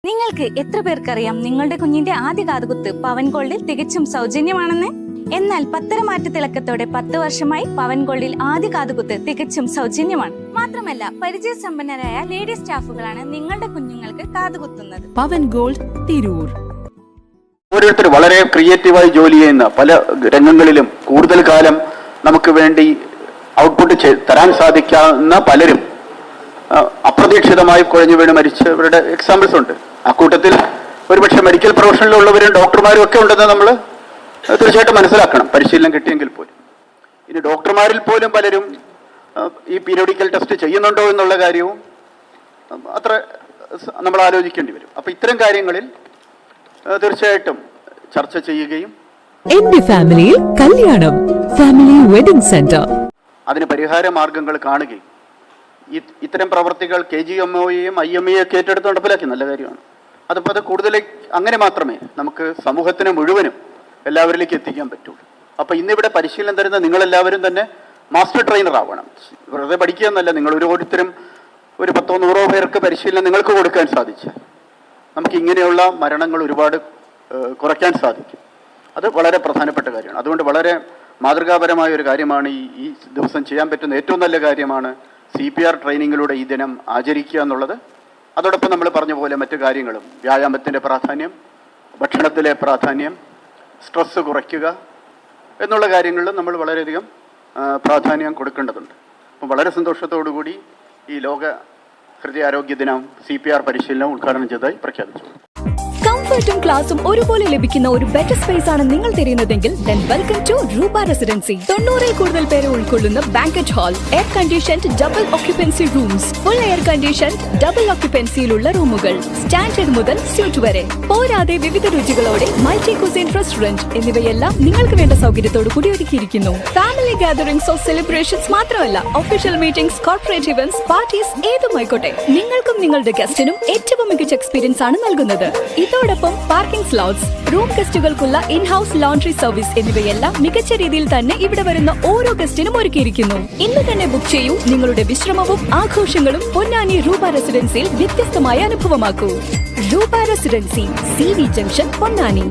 നിങ്ങൾക്ക് എത്ര പേർക്കറിയാം നിങ്ങളുടെ കുഞ്ഞിന്റെ ആദ്യ കാതുകുത്ത് പവൻ ഗോൾഡിൽ തികച്ചും സൗജന്യമാണെന്ന്? എന്നാൽ പത്തരമാറ്റ തിളക്കത്തോടെ 10 വർഷമായി പവൻ ഗോൾഡിൽ ആദ്യ കാതുകുത്ത് തികച്ചും സൗജന്യമാണ്. മാത്രമല്ല പരിചയസമ്പന്നരായ ലേഡി സ്റ്റാഫുകളാണ് നിങ്ങളുടെ കുഞ്ഞുങ്ങൾക്ക് കാതുകുത്തുന്നത്. പവൻ ഗോൾഡ്, തിരൂർ. ഓരോരുത്തർ വളരെ ക്രിയേറ്റീവായി ജോലി ചെയ്യുന്ന പല രംഗങ്ങളിലും കൂടുതൽ കാലം നമുക്ക് വേണ്ടി ഔട്ട്പുട്ട് തരാൻ സാധിക്കാവുന്ന പലരും അപ്രതീക്ഷിതമായി കുഴഞ്ഞു വീണ് മരിച്ചവരുടെ എക്സാമ്പിൾസ് ഉണ്ട്. അക്കൂട്ടത്തിൽ ഒരുപക്ഷെ മെഡിക്കൽ പ്രൊഫഷനിലുള്ളവരും ഡോക്ടർമാരും ഒക്കെ ഉണ്ടെന്ന് നമ്മൾ തീർച്ചയായിട്ടും മനസ്സിലാക്കണം, പരിശീലനം കിട്ടിയെങ്കിൽ പോലും. ഇനി ഡോക്ടർമാരിൽ പോലും പലരും ഈ പീരിയോഡിക്കൽ ടെസ്റ്റ് ചെയ്യുന്നുണ്ടോ എന്നുള്ള കാര്യവും അത്ര നമ്മൾ ആലോചിക്കേണ്ടി വരും. അപ്പോൾ ഇത്തരം കാര്യങ്ങളിൽ തീർച്ചയായിട്ടും ചർച്ച ചെയ്യുകയും എന്റെ ഫാമിലിയിൽ കല്യാണം ഫാമിലി വെഡിംഗ് സെന്റർ അതിന് പരിഹാര മാർഗങ്ങൾ കാണുകയും ഇത്തരം പ്രവർത്തികൾ KGMOയെയും IMEയും ഒക്കെ ഏറ്റെടുത്ത് നടപ്പിലാക്കി നല്ല കാര്യമാണ്. അതിപ്പോൾ അത് കൂടുതൽ അങ്ങനെ മാത്രമേ നമുക്ക് സമൂഹത്തിന് മുഴുവനും എല്ലാവരിലേക്ക് എത്തിക്കാൻ പറ്റുള്ളൂ. അപ്പോൾ ഇന്നിവിടെ പരിശീലനം തരുന്ന നിങ്ങളെല്ലാവരും തന്നെ മാസ്റ്റർ ട്രെയിനർ ആവണം. വെറുതെ പഠിക്കുക എന്നല്ല, നിങ്ങൾ ഓരോരുത്തരും ഒരു 10-100 പേർക്ക് പരിശീലനം നിങ്ങൾക്ക് കൊടുക്കാൻ സാധിച്ചാൽ നമുക്ക് ഇങ്ങനെയുള്ള മരണങ്ങൾ ഒരുപാട് കുറയ്ക്കാൻ സാധിക്കും. അത് വളരെ പ്രധാനപ്പെട്ട കാര്യമാണ്. അതുകൊണ്ട് വളരെ മാതൃകാപരമായ ഒരു കാര്യമാണ് ഈ ദിവസം ചെയ്യാൻ പറ്റുന്ന ഏറ്റവും നല്ല കാര്യമാണ് CPR ട്രെയിനിങ്ങിലൂടെ ഈ ദിനം ആചരിക്കുക എന്നുള്ളത്. അതോടൊപ്പം നമ്മൾ പറഞ്ഞ പോലെ മറ്റു കാര്യങ്ങളും, വ്യായാമത്തിൻ്റെ പ്രാധാന്യം, ഭക്ഷണത്തിലെ പ്രാധാന്യം, സ്ട്രെസ്സ് കുറയ്ക്കുക എന്നുള്ള കാര്യങ്ങളിലും നമ്മൾ വളരെയധികം പ്രാധാന്യം കൊടുക്കേണ്ടതുണ്ട്. അപ്പം വളരെ സന്തോഷത്തോടു കൂടി ഈ ലോക ഹൃദയാരോഗ്യ ദിനം CPR പരിശീലനം ഉദ്ഘാടനം ചെയ്തതായി പ്രഖ്യാപിച്ചു. കംഫർട്ടും ക്ലാസും ഒരുപോലെ ലഭിക്കുന്ന ഒരു ബെറ്റർ സ്പേസ് ആണ് നിങ്ങൾ തിരയുന്നതെങ്കിൽ then welcome to Roopa residency. 90-ൽ കൂടുതൽ പേരെ ഉൾക്കൊള്ളുന്ന banquet hall, air conditioned double occupancy rooms, full air conditioned double ഓക്യുപ്പൻസിയിലുള്ള റൂമുകൾ, സ്റ്റാൻഡേർഡ് മുതൽ സ്യൂട്ട് വരെ, പോരാതെ വിവിധ രുചികളോടെ മൾട്ടി കുസിൻ റെസ്റ്റോറന്റ് എന്നിവയെല്ലാം നിങ്ങൾക്ക് വേണ്ട സൗകര്യത്തോടു കൂടി ഒരുക്കിയിരിക്കുന്നു. ഫാമിലി ഗാദറിംഗ്സ് ഓഫ് സെലിബ്രേഷൻസ് മാത്രമല്ല, official meetings, corporate events, parties ഏതുമായിക്കോട്ടെ നിങ്ങൾക്കും നിങ്ങളുടെ ഗസ്റ്റിനും ഏറ്റവും മികച്ച എക്സ്പീരിയൻസ് ആണ് നൽകുന്നത്. ഇതോടൊപ്പം പാർക്കിംഗ് സ്ലോട്ട്സ്, റൂം ഗസ്റ്റുകൾക്കുള്ള ഇൻഹൌസ് ലോണ്ടറി സർവീസ് എന്നിവയെല്ലാം മികച്ച രീതിയിൽ തന്നെ ഇവിടെ വരുന്ന ഓരോ ഗസ്റ്റിനും ഒരുക്കിയിരിക്കുന്നു. ഇന്ന് തന്നെ ബുക്ക് ചെയ്യൂ. നിങ്ങളുടെ വിശ്രമവും ആഘോഷങ്ങളും പൊന്നാനി രൂപ റെസിഡൻസിയിൽ വ്യത്യസ്തമായ അനുഭവമാക്കൂ. രൂപ റെസിഡൻസി, CV ജംഗ്ഷൻ, പൊന്നാനി.